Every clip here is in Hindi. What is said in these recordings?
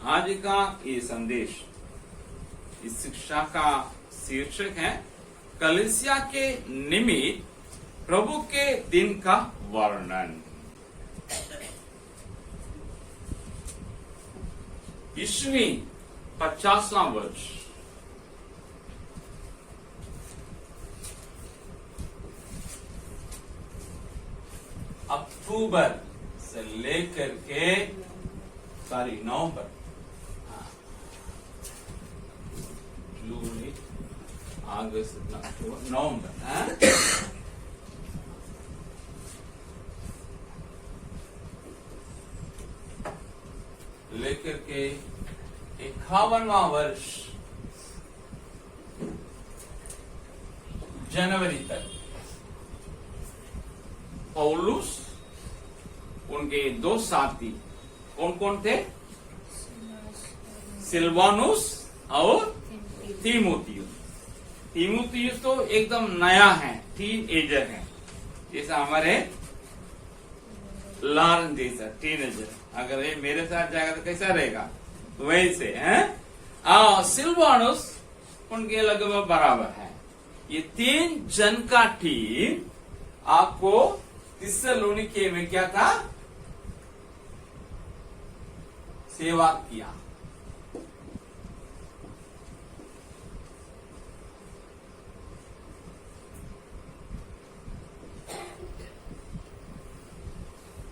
आज का ये संदेश, इस शिक्षा का शीर्षक है कलीसिया के निमित्त प्रभु के दिन का वर्णन। ईस्वी 50वां वर्ष, अक्टूबर से लेकर के नवंबर, जून, अगस्त, अक्टूबर, नवंबर, लेकर के 51वां वर्ष जनवरी तक पौलुस, उनके दो साथी कौन कौन थे? सिल्वानुस और तीमुथियुस। तीमुथियुस तो एकदम नया है, टीन एजर है, जैसा हमारे लालन जैसा टीनेजर। अगर ये मेरे साथ जाएगा तो कैसा रहेगा, वैसे हैं। सिल्वानुस उनके लगभग बराबर है। ये 3 जन का टीम आपको थिस्सलुनीके में क्या था? सेवा किया।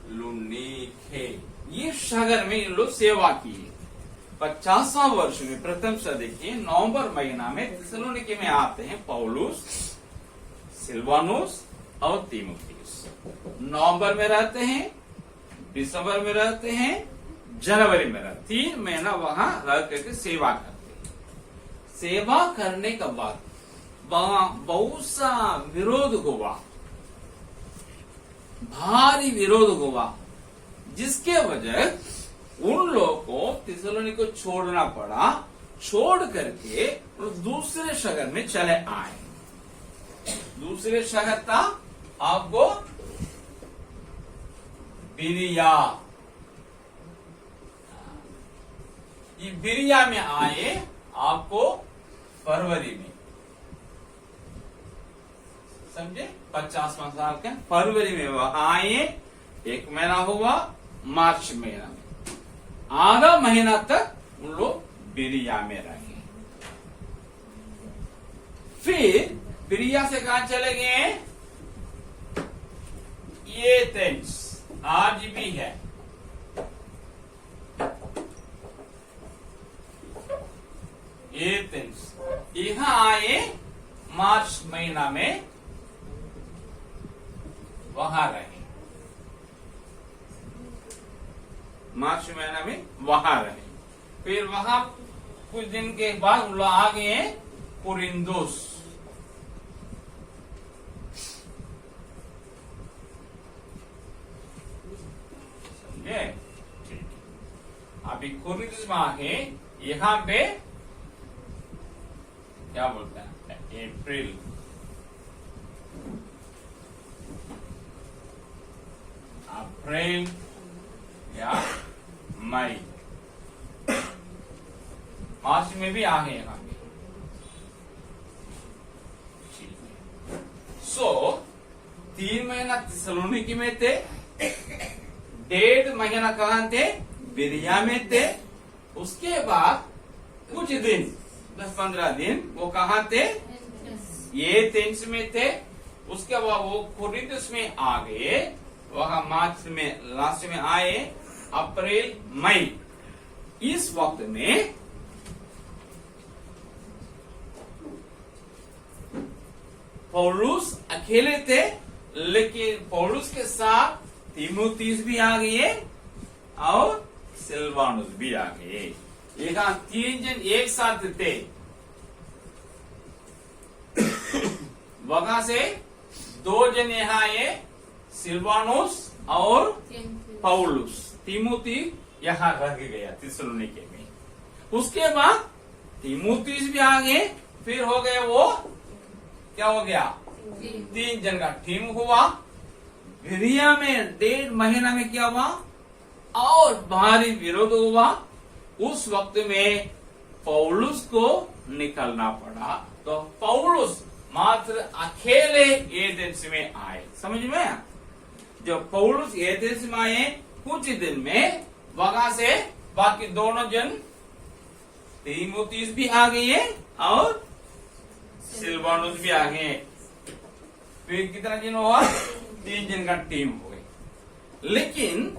लुनीके, ये शहर में इन लोग सेवा की। 50वां वर्ष में प्रथम से देखिए, नवंबर महीना में थिस्सलुनीके में आते हैं पौलुस, सिल्वानुस और तीमुथियुस। नवंबर में रहते हैं, दिसंबर में रहते हैं, जनवरी में रहते, 3 महीना वहां रह करके सेवा करते हैं। सेवा करने के बाद वहां बहुत सा विरोध हुआ, भारी विरोध हुआ, जिसके वजह उन लोगों को थिस्सलुनीके को छोड़ना पड़ा। छोड़ करके दूसरे शहर में चले आए। दूसरे शहर था आपको बिरिया। ये बिरिया में आए आपको फरवरी में, समझे? 50वां साल के फरवरी में वहां आए। 1 महीना हुआ, मार्च महीना में आधा महीना तक उन लोग बिरिया में रहे। फिर बिरिया से कहा चले गए? एथेंस, आज भी है। एथेंस यहां आए मार्च महीना में, वहां रहे। मार्च महीना में वहां रहे। फिर वहां कुछ दिन के बाद उन लोग आ गए कोरिन्थुस। समझे? अभी कोरिन्थुस में आके यहां पे क्या बोलते हैं? अप्रैल, या मई, मार्च में भी आ गए यहाँ पे। सो 3 महीना थिस्सलुनीके में थे, 1.5 महीना कहां थे? बिरिया में थे। उसके बाद कुछ दिन, 10-15 दिन वो कहां थे? एथेंस में थे। उसके बाद वो कोरिन्थुस में आ गए। वहां मार्च में लास्ट में आए, अप्रैल, मई। इस वक्त में पौलुस अकेले थे, लेकिन पौलुस के साथ तीमुथियुस भी आ गए और सिल्वानुस भी आ गए। यहाँ 3 जन एक साथ थे। वहां से 2 जन यहाँ आए, सिल्वानुस और पौलुस। तीमुथी यहाँ रह गया थिस्सलुनीके में। उसके बाद तीमुथियुस भी आ गए। फिर हो गए वो, क्या हो गया? 3 जन का टीम हुआ। बिरिया में 1.5 महीना में क्या हुआ? और भारी विरोध हुआ। उस वक्त में पौलुस को निकलना पड़ा। तो पौलुस मात्र अकेले एथेंस में आए। समझ में? जब पौलुस एथेंस में आए कुछ दिन में वहां से बाकी दोनों जन तीमुथियुस भी आ गए और सिलवानुस भी आ गए। फिर कितना जन हुआ? 3 जन का टीम हो गई। लेकिन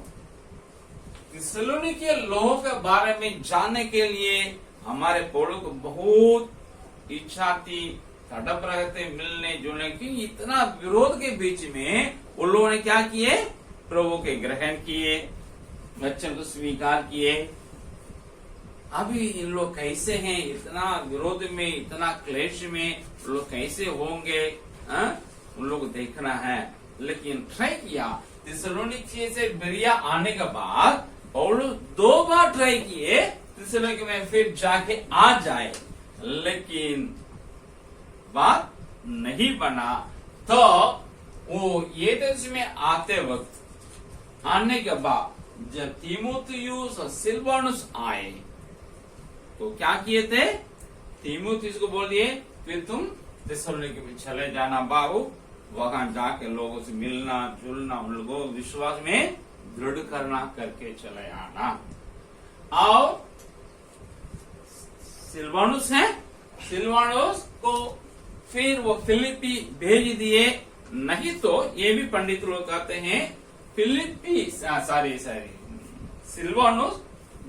थिस्सलुनीके लोगों के बारे में जानने के लिए हमारे पौलुस को बहुत इच्छा थी, तड़प रहे थे मिलने जुलने की। इतना विरोध के बीच में उन लोगों ने क्या किए? प्रभु के ग्रहण किए, वचन को स्वीकार किए। अभी इन लोग कैसे हैं? इतना विरोध में, इतना क्लेश में लोग कैसे होंगे? उन लोग देखना है। लेकिन ट्राई किया। थिस्सलुनीके से बेरिया आने के बाद पौलुस 2 बार ट्राई किए थिस्सलुनीके में फिर जाके आ जाए, लेकिन बात नहीं बना। तो वो एथेंस में आने के बाद जब तीमुथियुस और सिलवानुस आए तो क्या किए थे? तीमुथियुस को बोल दिए फिर तुम थिस्सलुनीके में चले जाना बाबू, वहां जाके लोगों से मिलना जुलना, उन लोगों को विश्वास में दृढ़ करना करके चले आना। और सिलवानुस है, सिलवानुस को फिर वो फिलिप्पी भेज दिए। नहीं तो ये भी पंडित लोग कहते हैं फिलिप्पी सॉरी सिलवानुस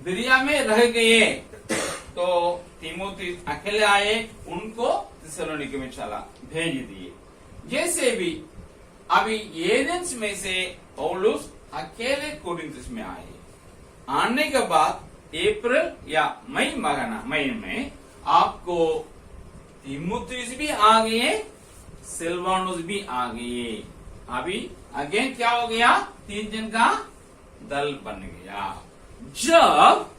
बिरिया में रह गए। तो तीमुथियुस अकेले आए, उनको थिस्सलुनीके में चला भेज दिए। जैसे भी अभी एथेंस में से पौलुस अकेले कोरिन्थुस में आए। आने के बाद अप्रैल या मई महीने में आपको तीमुथियुस भी आ गए, सिलवानुस भी आ गए। अभी अगेन क्या हो गया? 3 जन का दल बन गया। जब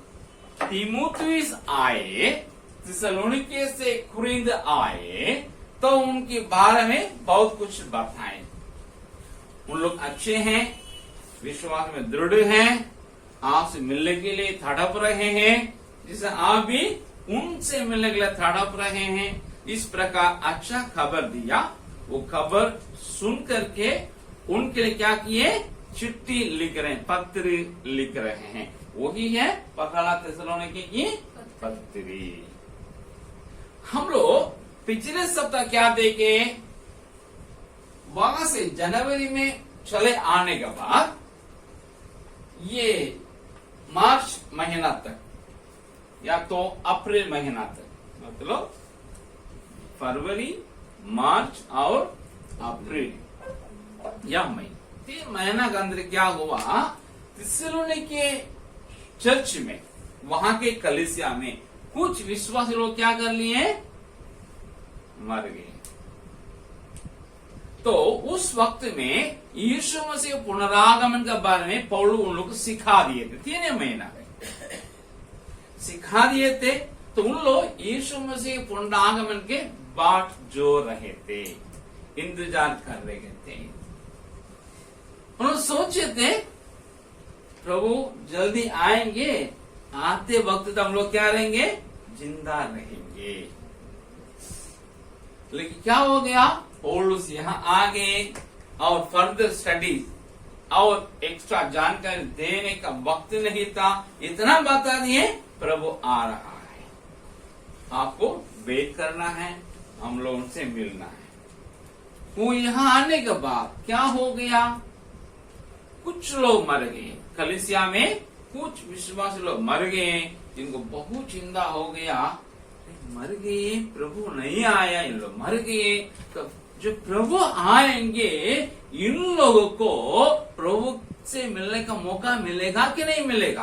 तीमुथियुस आए, थिस्सलुनीके से कुरिन्थ आए, तो उनके बारे में बहुत कुछ बताएं। उन लोग अच्छे हैं, विश्वास में दृढ़ हैं, आपसे मिलने के लिए तड़प रहे हैं, जिसे आप भी उनसे मिलने के लिए तड़प रहे हैं। इस प्रकार अच्छा खबर दिया। वो खबर सुन करके उनके लिए क्या किए? चिट्ठी लिख रहे हैं, पत्र लिख रहे हैं। वही है पहला थिस्सलुनीके की पत्री। हम लोग पिछले सप्ताह क्या देखे? वहां से जनवरी में चले आने के बाद ये मार्च महीना तक या तो अप्रैल महीना तक, मतलब फरवरी, मार्च और अप्रैल या मई, 3 महीना के अंदर क्या हुआ? थिस्सलुनीके चर्च में, वहां के कलीसिया में कुछ विश्वासी लोग क्या कर लिए? मर गए। तो उस वक्त में यीशु मसीह पुनरागमन के बारे में पौलुस उन लोग को सिखा दिए थे। 3 महीना में सिखा दिए थे। तो उन लोग यीशु मसीह पुनरागमन के बाट जो रहे थे, इंतजार कर रहे थे। उन्होंने सोचे थे प्रभु जल्दी आएंगे, आते वक्त तो हम लोग क्या रहेंगे? जिंदा रहेंगे। लेकिन क्या हो गया? पौलुस यहाँ आ गए और फर्दर स्टडी और एक्स्ट्रा जानकारी देने का वक्त नहीं था। इतना बता दिए प्रभु आ रहा है, आपको वेट करना है, हम लोग उनसे मिलना है। वो यहाँ आने के बाद क्या हो गया? कुछ लोग मर गए कलीसिया में, कुछ विश्वासी लोग मर गए, जिनको बहुत चिंता हो गया। मर गए, प्रभु नहीं आया, इन लोग मर गए। तो जो प्रभु आएंगे, इन लोगों को प्रभु से मिलने का मौका मिलेगा कि नहीं मिलेगा?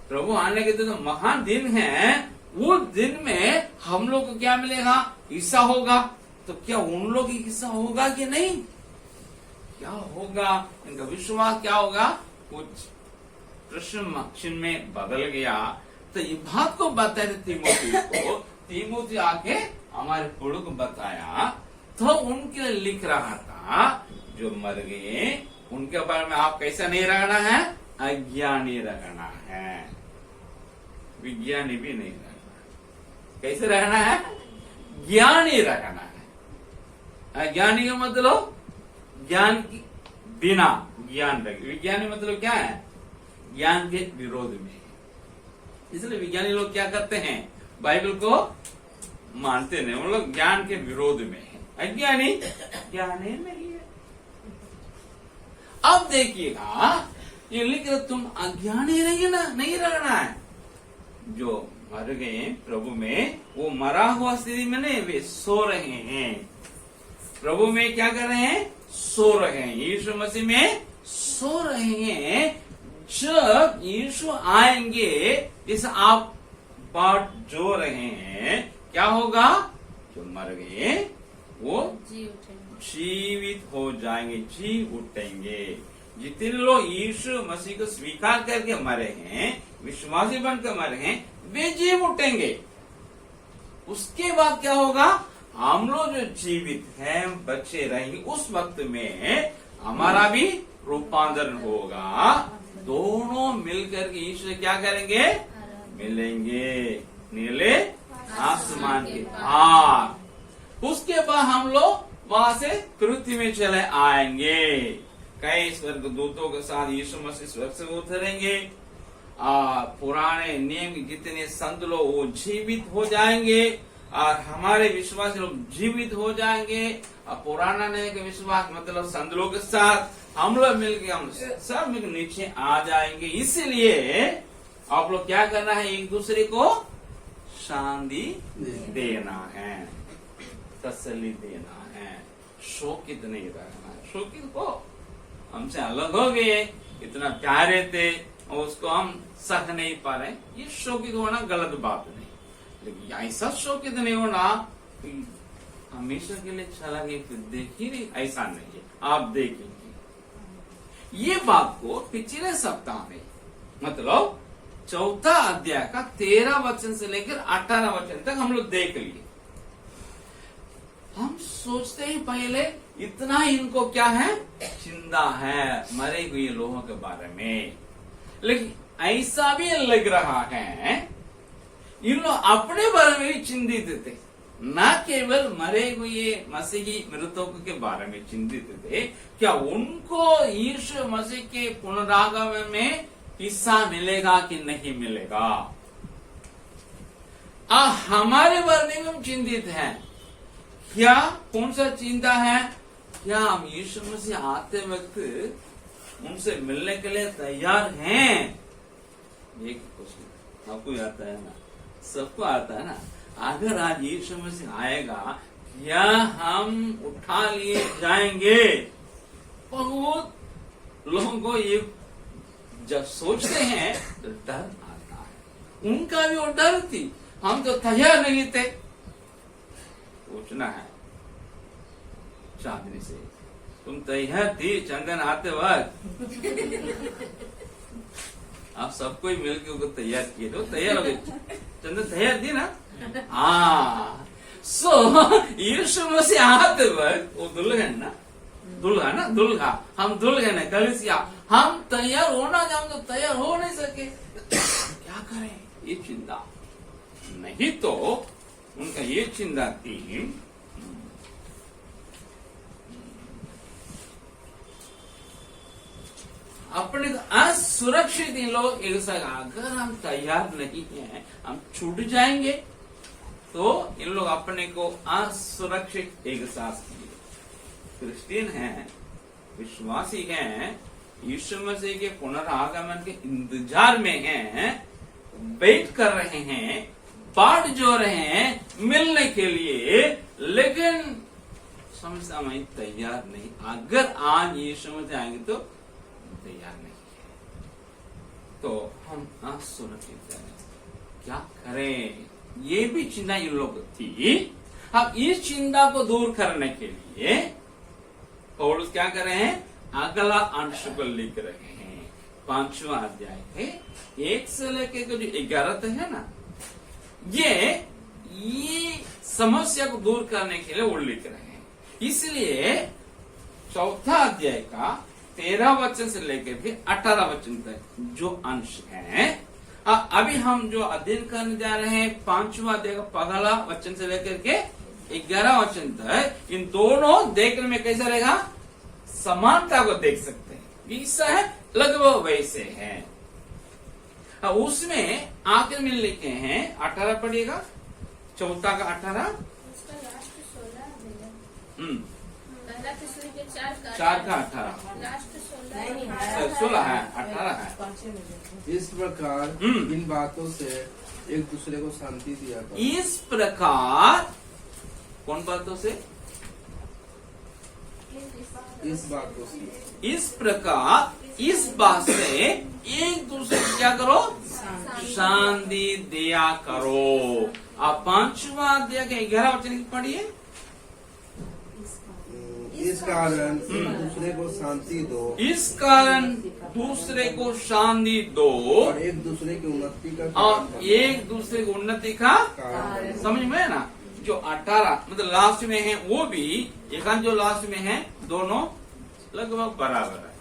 प्रभु आने के तो महान दिन है, वो दिन में हम लोग को क्या मिलेगा? हिस्सा होगा। तो क्या उन लोग की हिस्सा होगा कि नहीं? क्या होगा? इनका विश्वास क्या होगा? कुछ प्रश्न में बदल गया। तो ये बात को बताया तीमुथियुस को, तीमुथियुस आके हमारे पौलुस को बताया। तो उनके लिए लिख रहा था, जो मर गए उनके बारे में आप कैसा नहीं रहना है? अज्ञानी रहना है। विज्ञानी भी नहीं रहना। कैसे रहना है? ज्ञानी रहना है। अज्ञानी का मतलब ज्ञान की बिना ज्ञान रखे। विज्ञानी मतलब क्या है? ज्ञान के विरोध में। इसलिए विज्ञानी लोग क्या करते हैं? बाइबल को मानते नहीं, वो लोग ज्ञान के विरोध में है। अज्ञानी ज्ञानी नहीं है। अब देखिएगा, ये लिख रहे तुम अज्ञानी रहिए ना, नहीं रहना है। जो मर गए प्रभु में, वो मरा हुआ स्थिति में नहीं, वे सो रहे हैं। प्रभु में क्या कर रहे हैं? सो रहे हैं। यीशु मसीह में सो रहे हैं। जब यीशु आएंगे, इस आप बाट जो रहे हैं, क्या होगा? जो मर गए वो जीवित हो जाएंगे, जी उठेंगे। जितने लोग यीशु मसीह को स्वीकार करके मरे हैं, विश्वासी बनकर मरे हैं, वे जी उठेंगे। उसके बाद क्या होगा? हम लोग जो जीवित हैं, बचे रहेंगे, उस वक्त में हमारा भी रूपांतरण होगा। दोनों मिलकर के ईश्वर क्या करेंगे? मिलेंगे नीले आसमान के पार। उसके बाद हम लोग वहां से पृथ्वी में चले आएंगे। कई स्वर्ग दूतों के साथ यीशु मसीह स्वर्ग से उतरेंगे। पुराने नियम के जितने संत लोग वो जीवित हो जाएंगे और हमारे विश्वास लोग जीवित हो जाएंगे। पुराना नियम के विश्वास मतलब संत लोग के साथ हम लोग मिलकर हम सब मिलकर नीचे आ जाएंगे। इसीलिए आप लोग क्या करना है? एक दूसरे को शांति देना है, तसल्ली देना है, शोकित नहीं रहना है। शोकित को हमसे अलग हो गए, इतना प्यारे थे और उसको हम सह नहीं पा रहे, ये शोकित होना गलत बात नहीं। लेकिन ऐसा शोकित नहीं होना हमेशा के लिए चला गया फिर देखिए नहीं, ऐसा नहीं है। आप देखेंगे ये बात को पिछले सप्ताह में मतलब 4 अध्याय का 13 वचन से लेकर 18 वचन तक हम लोग देख लिए। हम सोचते ही पहले इतना इनको क्या है? चिंता है मरे हुए लोगों के बारे में। लेकिन ऐसा भी लग रहा है इन लोग अपने बारे में भी चिंतित थे, न केवल मरे हुए मसीही मृतकों के बारे में चिंतित थे। क्या उनको यीशु मसीह के पुनरागमन में हिस्सा मिलेगा कि नहीं मिलेगा? हमारे बारे में हम चिंतित हैं। क्या कौन सा चिंता है? क्या हम यीशु मसीह आते वक्त उनसे मिलने के लिए तैयार हैं? एक क्वेश्चन आपको आता है ना, सबको आता है ना। अगर आज यीशु मसीह आएगा, क्या हम उठा लिए जाएंगे? बहुत लोगों को ये जब सोचते हैं तो डर आता है। उनका भी वो डर थी, हम तो तैयार नहीं थे। पूछना है चांदनी से, तुम तैयार थी चंदन आते वक्त? आप सबको ही मिलकर उनको तैयार किए तो तैयार हो गए। चंदन तैयार थी ना? सो यीशु मसीह आते वक्त वो दुल्हन ना, दुल्हा, हम दुल्हन है, कलीसिया, हम तैयार होना चाहते, हम तो तैयार हो नहीं सके। क्या करें? ये चिंता नहीं तो उनका ये चिंता थी अपने असुरक्षित इन लोग एक साथ, अगर हम तैयार नहीं हैं, हम छूट जाएंगे। तो इन लोग अपने को असुरक्षित एक साथ किए। क्रिश्चियन हैं, विश्वासी हैं, यीशु मसीह के पुनरागमन के इंतजार में हैं, वेट कर रहे हैं, बाट जो रहे हैं मिलने के लिए, लेकिन समय तैयार नहीं। अगर आज यीशु मसीह आएंगे तो तैयार नहीं है, तो हम असुरक्षित हैं। क्या करें? ये भी चिंता इन लोग थी। अब इस चिंता को दूर करने के लिए पौलुस क्या कर रहे हैं? अगला अंश को लिख रहे हैं। 5वां अध्याय है, 1 से लेकर जो 11 तक है ना, ये समस्या को दूर करने के लिए वो लिख रहे हैं। इसलिए 4 अध्याय का 13 वचन से लेकर के 18 वचन तक जो अंश है, अभी हम जो अध्ययन करने जा रहे हैं 5वां अध्याय का पहला वचन से लेकर के 11 वचन तक, इन दोनों देखने में कैसा रहेगा, समानता को देख सकते हैं। ऐसा है लगभग वैसे है। उसमें आखिर में लिखे हैं 18 पढ़िएगा, 4 का 18। उसका लास्ट 16 है। पहला तिस्सुरी के 4 का 18, लास्ट 16 है, 18 है। इस प्रकार इन बातों से एक दूसरे को शांति दिया करो। इस प्रकार कौन बातों से? इस बातों से, इस प्रकार इस बात से एक दूसरे को क्या करो, शांति दिया करो। आप 5वां अध्याय के 11 वचन पढ़िए। इस कारण एक दूसरे को शांति दो, इस कारण दूसरे को शांति दो और एक दूसरे की उन्नति का और कारण एक दूसरे को उन्नति का कारण समझ में है ना। जो 18 मतलब लास्ट में है, वो भी एकांत जो लास्ट में है, दोनों लगभग बराबर है।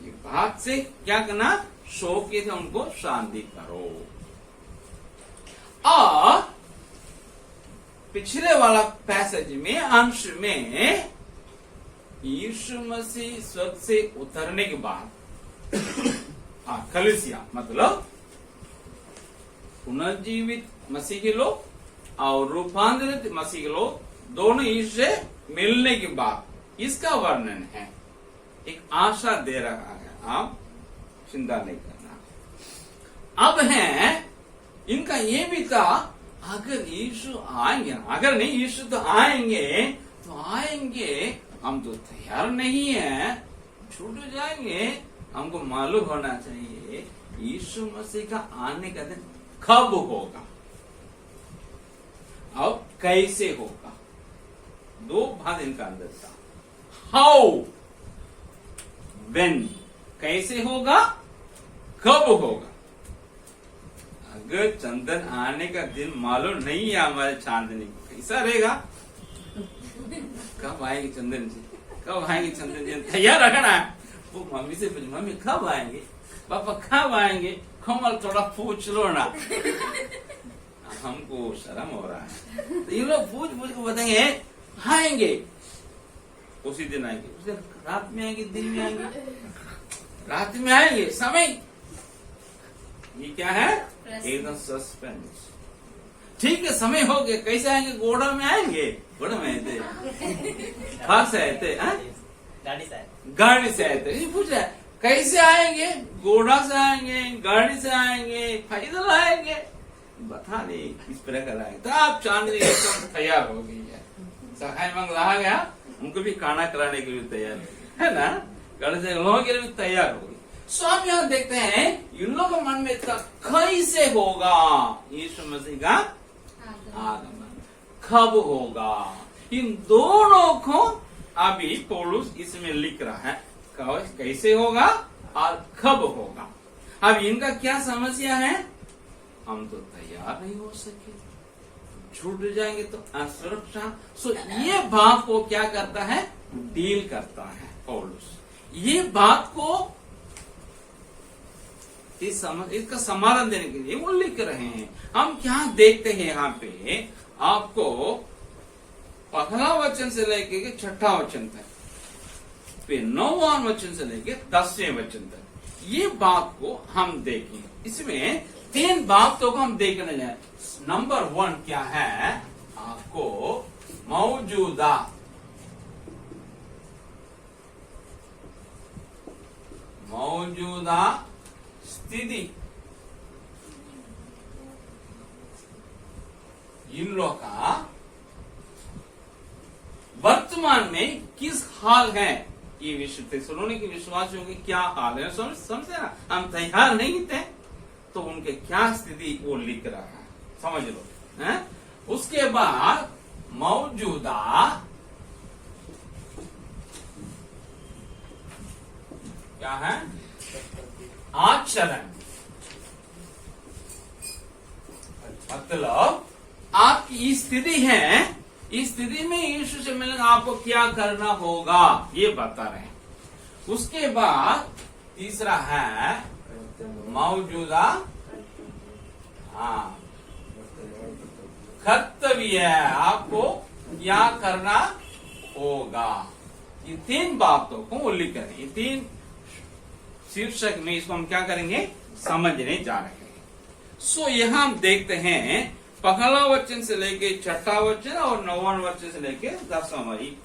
ये बात से क्या करना, शोक से उनको शांति करो। और पिछले वाला पैसेज में अंश में यीशु मसीह स्वर्ग से उतरने के बाद कलीसिया मतलब पुनर्जीवित मसीही लोग और रूपांतरित मसीही लोग दोनों यीशु से मिलने के बाद इसका वर्णन है। एक आशा दे रहा है, आप चिंता नहीं करना। अब है इनका ये भी था, अगर यीशु आएंगे, अगर नहीं यीशु तो आएंगे, हम तो तैयार नहीं है, छूट जाएंगे। हमको मालूम होना चाहिए यीशु मसीह का आने का दिन कब होगा और कैसे होगा। 2 बात इनका अंदर था, हाउ, व्हेन, कैसे होगा, कब होगा। अगर चंदन आने का दिन मालूम नहीं है हमारे चांदनी, कैसा रहेगा, कब आएंगे चंदन जी, कब आएंगे चंदन जी, तैयार रखना है। वो मम्मी से पूछ, मम्मी कब आएंगे, पापा कब आएंगे, कमल थोड़ा पूछ लो ना। हमको शर्म हो रहा है, तो ये लोग पूछ के बताएंगे आएंगे, उसी दिन आएंगे, उस दिन रात में आएंगे, दिन में आएंगे, रात में आएंगे, समय ये क्या है, एकदम सस्पेंस। ठीक है, समय हो गया, कैसे आएंगे, घोड़ा में आएंगे, घोड़ा में आए थे, कार से आए थे, गाड़ी से आए थे। ये पूछ रहा है कैसे आएंगे, घोड़ा से आएंगे, गाड़ी से आएंगे, पैदल आएंगे, बता नहीं किस प्रकार आएंगे। तो आप चांदनी एकदम तैयार हो गई है, सहाय मंगल आ गया, उनको भी खाना कराने के लिए तैयार है ना, घर से लोगों के लिए भी तैयार हो गई। स्वामी यहाँ देखते हैं इन लोगों के मन में था कैसे होगा यीशु मसीह का आगमन, कब होगा। इन दोनों को अभी पौलुस इसमें लिख रहा है, कैसे होगा और कब होगा। अब इनका क्या समस्या है, हम तो तैयार नहीं हो सके, छूट जाएंगे तो असुरक्षा। सो ये बात को क्या करता है, डील करता है पौलुस। ये बात को इसका समाधान देने के लिए वो लिख रहे हैं। हम क्या देखते हैं यहाँ पे, आपको पहला वचन से लेके 6वां वचन तक, फिर 9वां वचन से लेके 10वें वचन तक, ये बात को हम देखें। इसमें 3 बातों को हम देखने जाए। नंबर 1 क्या है, आपको मौजूदा स्थिति, इन लोग का वर्तमान में किस हाल है, ये थिस्सलुनीके के विश्वासियों की क्या हाल है, समझे ना। हम तैयार नहीं थे तो उनके क्या स्थिति वो लिख रहा है, समझ लो है? उसके बाद मौजूदा क्या है, आचरण, मतलब आपकी स्थिति है, इस स्थिति में यीशु से मिलने आपको क्या करना होगा ये बता रहे हैं। उसके बाद तीसरा है मौजूदा हाँ, कर्तव्य है, आपको क्या करना होगा। ये 3 बातों को उल्लेख करें, ये 3 शीर्षक में इसको हम क्या करेंगे, समझने जा रहे हैं। सो यहां हम देखते हैं पहला वचन से लेके 6ठा वचन और 9वां वचन से लेके 10वां वचन।